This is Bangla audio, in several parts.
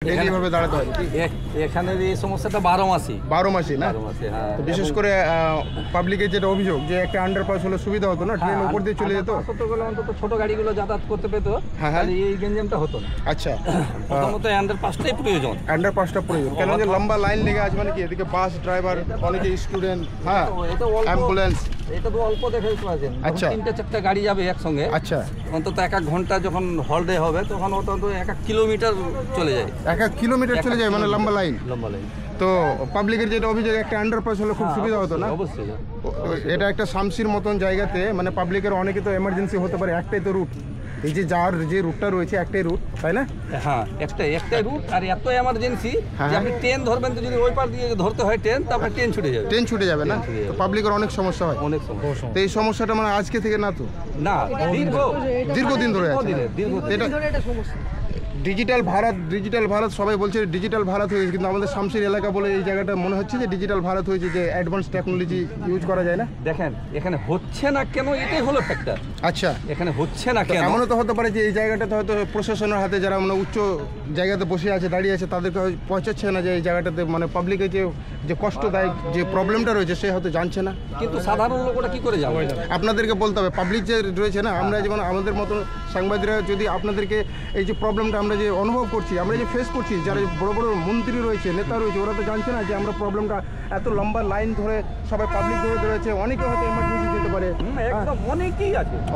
এইভাবে দাঁড়াতে হয় এখানে এই সমস্যাটা 12 মাসই না 12 মাসে। হ্যাঁ, বিশেষ করে পাবলিকের যেটা অভিযোগ যে একটা আন্ডারপাস হলে সুবিধা হতো না, ট্রেন উপর দিয়ে চলে যেত, অন্তত ছোট গাড়িগুলো যাতায়াত করতে পেত, তাহলে এই গেঞ্জামটা হতো না। আচ্ছা, প্রথমত আন্ডারপাসটাই প্রয়োজন, আন্ডারপাসটা প্রয়োজন। কেন যে লম্বা লাইন লেগে আছে, মানে কি এদিকে বাস ড্রাইভার, অনেকে স্টুডেন্ট, হ্যাঁ, অ্যাম্বুলেন্স, এটা তো অল্প দেখাই পাচ্ছেন। আচ্ছা, 3-4টা গাড়ি যাবে একসঙ্গে, আচ্ছা, অন্তত 1 ঘন্টা যখন হলডে হবে তখন অন্তত 1 কিলোমিটার চলে যায়, 1 কিলোমিটার চলে যায়, মানে লম্বা লাইন। তো পাবলিকের যেটা অভিযোগ, একটা আন্ডারপাস হলে খুব সুবিধা হতো না? অবশ্যই। এটা একটা শামসির মতন জায়গাতে, মানে পাবলিকের অনেকে তো এমার্জেন্সি হতে পারে, একটাই তো রুট, এই যে যার যে রুটটা রয়েছে একটাই রুট, তাই না? হ্যাঁ, একটাই রুট, আর এত এমার্জেন্সি যে আপনি ট্রেন ধরবেন তো যদি ওই পার দিয়ে ধরতে হয় ট্রেন, তারপরে ট্রেন ছুটে যাবে না, তো পাবলিকের অনেক সমস্যা হয়, অনেক সমস্যা। তো এই সমস্যাটা মানে আজকে থেকে না, তো না, দীর্ঘদিন ধরে আছে এটা ডিজিটাল ভারত সবাই বলছে ডিজিটাল ভারত হয়েছে, কিন্তু আমাদের শামসির এলাকা বলে এই জায়গাটা মনে হচ্ছে যে ডিজিটাল ভারত হয়েছে, যে অ্যাডভান্স টেকনোলজি ইউজ করা যায় না। দেখেন এখানে হচ্ছে না কেন, এটাই হলো ফ্যাক্টর। আচ্ছা, এখানে হচ্ছে না কেন, এমনও তো হতে পারে যে এই জায়গাটাতে হয়তো প্রশাসনের হাতে, যারা মানে উচ্চ জায়গাতে বসে আছে, দাঁড়িয়ে আছে, তাদেরকে পৌঁছাচ্ছে না যে এই জায়গাটাতে মানে পাবলিকের যে কষ্টদায়ক যে প্রবলেমটা রয়েছে সে হয়তো জানছে না। কিন্তু সাধারণ লোকটা কি করে জানবে? আপনাদেরকে বলতে হবে, পাবলিক যে রয়েছে না, আমরা যেমন আমাদের মতো সাংবাদিকরা যদি আপনাদেরকে এই যে প্রবলেমটা আমরা যে অনুভব করছি, আমরা যে ফেস করছি, যারা বড় বড় মন্ত্রী রয়েছে, নেতা রয়েছে, ওরা তো জানছে না যে আমরা প্রবলেমটা এত লম্বা লাইন ধরে সবাই পাবলিক ধরে রয়েছে, অনেকে হয়তো এমার্জেন্সি যেতে পারে, একদম অনেকেই আছে না।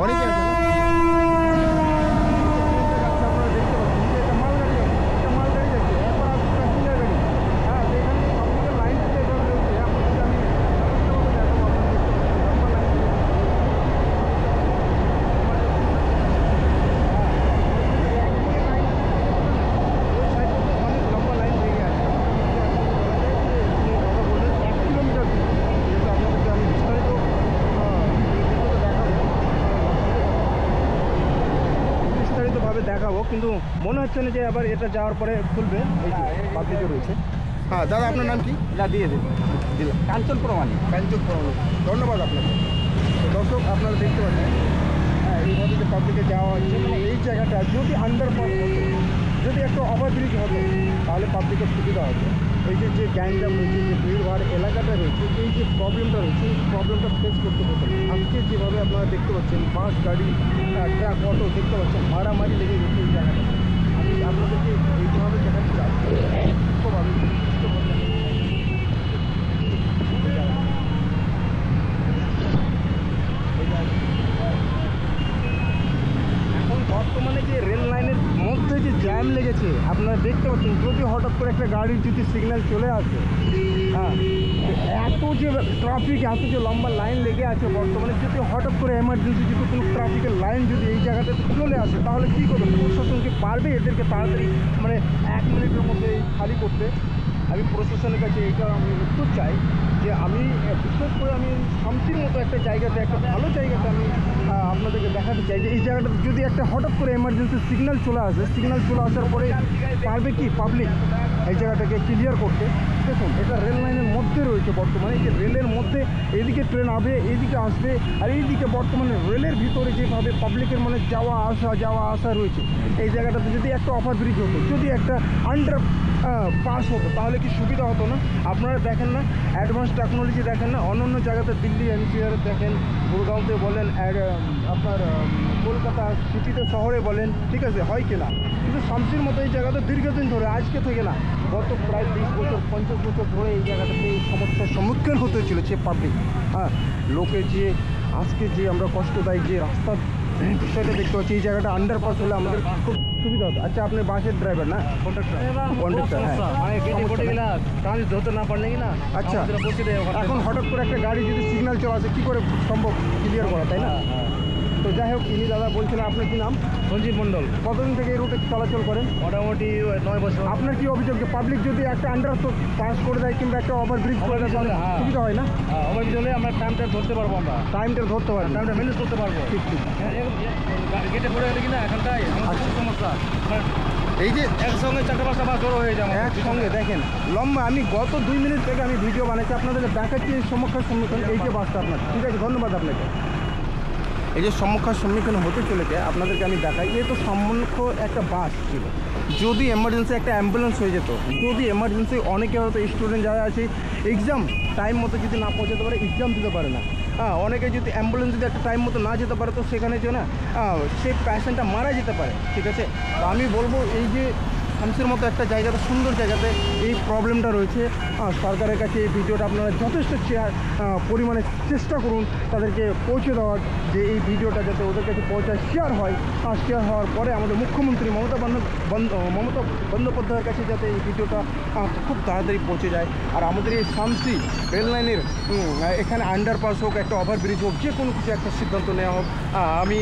দেখাবো, কিন্তু মনে হচ্ছে না যে আবার এটা যাওয়ার পরে খুলবে, এই যে পাবলিকে রয়েছে। হ্যাঁ দাদা, আপনার নাম কি? দিয়ে দিলাম, কাঞ্চন প্রমাণী। ধন্যবাদ আপনাকে। তো দর্শক, আপনারা দেখতে পাচ্ছেন এইভাবে যে পাবলিকে যাওয়া হচ্ছে, মানে এই জায়গাটা যদি আন্ডারপাস হতো, যদি একটা ওভারব্রিজ হতো, তাহলে পাবলিকের সুবিধা হতো। এই যে গ্যাঞ্জাম রয়েছে, যে ভিড়ভাড় এলাকাটা রয়েছে, এই যে প্রবলেমটা রয়েছে, এই প্রবলেমটা ফেস করতে হতো। আজকে যেভাবে আপনারা দেখতে পাচ্ছেন, বাস গাড়ি, ট্রাক, অটো দেখতে পাচ্ছেন, মারামারি লেগে গেছে এই জায়গাটা। আমি আপনাদেরকে এইভাবে দেখাতে চাই, খুব আমি এখন বর্তমানে যে রেল লাইনের মধ্যে যে জ্যাম লেগেছে আপনারা দেখতে পাচ্ছেন, যদি হঠাৎ করে একটা গাড়ির যদি সিগন্যাল চলে আসে, হ্যাঁ, এত যে ট্রাফিক, এত যে লম্বা লাইন লেগে আছে বর্তমানে, যদি হঠাৎ করে এমার্জেন্সি যদি কোনো ট্রাফিকের লাইন যদি এই জায়গাটাতে চলে আসে, তাহলে কী করবে প্রশাসন? কি পারবে এদেরকে তাড়াতাড়ি মানে 1 মিনিটের মধ্যে খালি করতে? আমি প্রশাসনের কাছে এইটা আমি উত্তর চাই যে আমি বিশেষ করে আমি শামসির মতো একটা জায়গাতে, একটা ভালো জায়গাতে আমি আপনাদেরকে দেখাতে চাই যে এই জায়গাটাতে যদি একটা হঠাৎ করে এমার্জেন্সি সিগন্যাল চলে আসে, সিগন্যাল চলে আসার পরে পারবে কি পাবলিক এই জায়গাটাকে ক্লিয়ার করতে? দেখুন, এটা রেল লাইনের মধ্যে রয়েছে বর্তমানে, যে রেলের মধ্যে এদিকে ট্রেন এইদিকে আসবে, আর এইদিকে বর্তমানে রেলের ভিতরে যেভাবে পাবলিকের মানে যাওয়া আসা রয়েছে, এই জায়গাটাতে যদি একটা ওভারব্রিজ হতো, যদি একটা আন্ডার পাস হতো, তাহলে কি সুবিধা হতো না? আপনারা দেখেন না অ্যাডভান্স টেকনোলজি, দেখেন না অন্য জায়গাতে, দিল্লি এনসিআর দেখেন, গুরগাঁওতে বলেন, আপনার কলকাতা সিটিতে শহরে বলেন, ঠিক আছে, হয় কি না? কিন্তু শামসির মতো এই জায়গাতে দীর্ঘদিন ধরে, আজকে থেকে না, গত প্রায় 20 বছর 50 বছর ধরে এই জায়গাটাতে এই সমস্যার সম্মুখীন হতে চলেছে পাবলিক। হ্যাঁ, লোকে যে আজকে যে আমরা কষ্টদায়ী যে রাস্তার বিষয়টা দেখতে পাচ্ছি, এই জায়গাটা আন্ডারপাস হলে আমাদের খুব সুবিধা হতো। আচ্ছা, আপনি বাসের ড্রাইভার না? কন্ডাক্টর, হ্যাঁ। আচ্ছা, এখন হঠাৎ করে একটা গাড়ি যদি সিগন্যাল চলে আসে, কী করে সম্ভব ক্লিয়ার করা, তাই না? তো যাই হোক, ইনি দাদা বলছিলেন, আপনার কি নাম? সঞ্জীব মণ্ডল। কতদিন থেকে এই রুটে চলাচল করেন? মোটামুটি 9 বছর। আপনার কি অভিযোগ যে পাবলিক যদি একটা আন্ডার পাস করে দেয় কিংবা একটা ওভারব্রিজ করে দেয়, সুবিধা হয় না? ওভারব্রিজ হলে আমরা টাইমটা ধরতে পারবো, আমরা টাইমটা ম্যানেজ করতে পারবো। ঠিক। গেটে পড়ে গেলে কিনা এখানটাই আমার সমস্যা, এই যে একসঙ্গে 4-5টা বাস জড়ো হয়ে যাবে একসঙ্গে। দেখেন লম্বা, আমি গত 2 মিনিট থেকে আমি ভিডিও বানাচ্ছি, আপনাদেরকে দেখাচ্ছি এই সমস্যার সম্মুখীন এই যে বাসটা আপনার। ঠিক আছে, ধন্যবাদ আপনাকে। এই যে সম্মুখীন হতে চলেছে আপনাদেরকে আমি দেখাই, এই তো সম্মুখ একটা বাস ছিল, যদি এমার্জেন্সি একটা অ্যাম্বুলেন্স হয়ে যেত, যদি এমার্জেন্সি অনেকে হয়তো স্টুডেন্ট যারা আছে এক্সাম টাইম মতো যদি না পৌঁছাতে পারে, এক্সাম দিতে পারে না, অনেকে যদি অ্যাম্বুলেন্স যদি একটা টাইম মতো না যেতে পারে তো সেখানে যে না সেই পেশেন্টটা মারা যেতে পারে, ঠিক আছে। তো আমি বলবো এই যে শামসির মতো একটা জায়গাতে, সুন্দর জায়গাতে এই প্রবলেমটা রয়েছে, সরকারের কাছে এই ভিডিওটা আপনারা যথেষ্ট পরিমাণে চেষ্টা করুন তাদেরকে পৌঁছে দেওয়ার, যে এই ভিডিওটা যাতে ওদের কাছে পৌঁছায়, শেয়ার হয়। শেয়ার হওয়ার পরে আমাদের মুখ্যমন্ত্রী মমতা বন্দ্যোপাধ্যায়ের কাছে যাতে এই ভিডিওটা খুব তাড়াতাড়ি পৌঁছে যায়। আর আমাদের এই শামসি রেল লাইনের এখানে আন্ডারপাস হোক, একটা ওভারব্রিজ হোক, যে কোনো কিছু একটা সিদ্ধান্ত নেওয়া হোক, আমি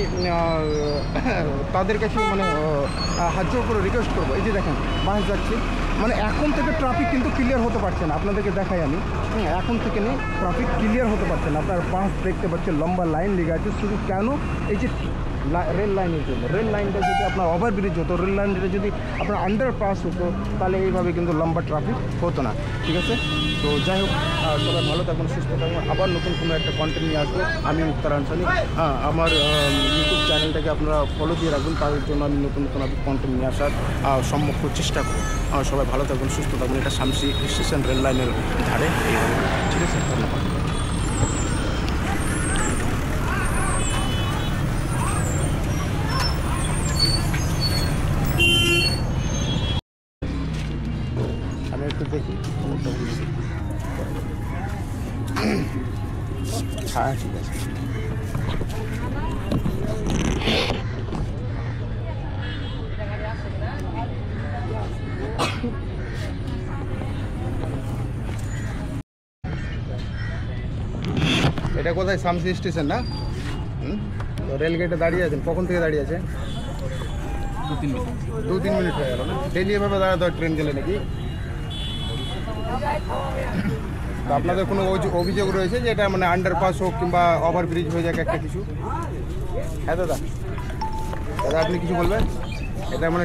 তাদের কাছে মানে হাত জোর করে রিকোয়েস্ট করবো। এই যে দেখেন বাস যাচ্ছে, মানে এখন থেকে ট্রাফিক কিন্তু ক্লিয়ার হতে পারছে না, আপনাদেরকে দেখাই আমি, এখন থেকে নেই ট্রাফিক ক্লিয়ার হতে পারছে না। আপনার বাস দেখতে পাচ্ছেন লম্বা লাইন লেগে আছে, শুধু কেন এই যে রেল লাইনের জন্য। রেল লাইনটা যদি আপনার ওভারব্রিজ হতো, রেল লাইনটা যদি আপনার আন্ডারপাস হতো, তাহলে এইভাবে কিন্তু লম্বা ট্রাফিক হতো না, ঠিক আছে। তো যাই হোক, সবাই ভালো থাকুন, সুস্থ থাকুন, আবার নতুন কোনো একটা কন্টেন্ট নিয়ে আসবো। আমি মুক্তার আনসারি, আমার ইউটিউব চ্যানেলটাকে আপনারা ফলো দিয়ে রাখবেন, তাদের জন্য আমি নতুন নতুন কন্টেন্ট নিয়ে আসার সম্মুখ চেষ্টা করব। সবাই ভালো থাকুন, সুস্থ থাকুন। এটা শামসি স্টেশন রেল লাইনের ধারে, ঠিক আছে, ধন্যবাদ। আমি একটু দেখি, হ্যাঁ ঠিক আছে। এটা কোথায়? শামসি স্টেশন না? তো রেল গেটে দাঁড়িয়ে আছেন, কখন থেকে দাঁড়িয়ে আছে? 2-3 মিনিট হয়ে গেল না? ডেলি এভাবে দাঁড়াতে হয় ট্রেন গেলে নাকি? তো আপনাদের কোনো অভিযোগ রয়েছে যে এটা মানে আন্ডারপাস হোক কিংবা ওভারব্রিজ হয়ে যাক একটা কিছু? হ্যাঁ দাদা, দাদা আপনি কিছু বলবেন? এটা মানে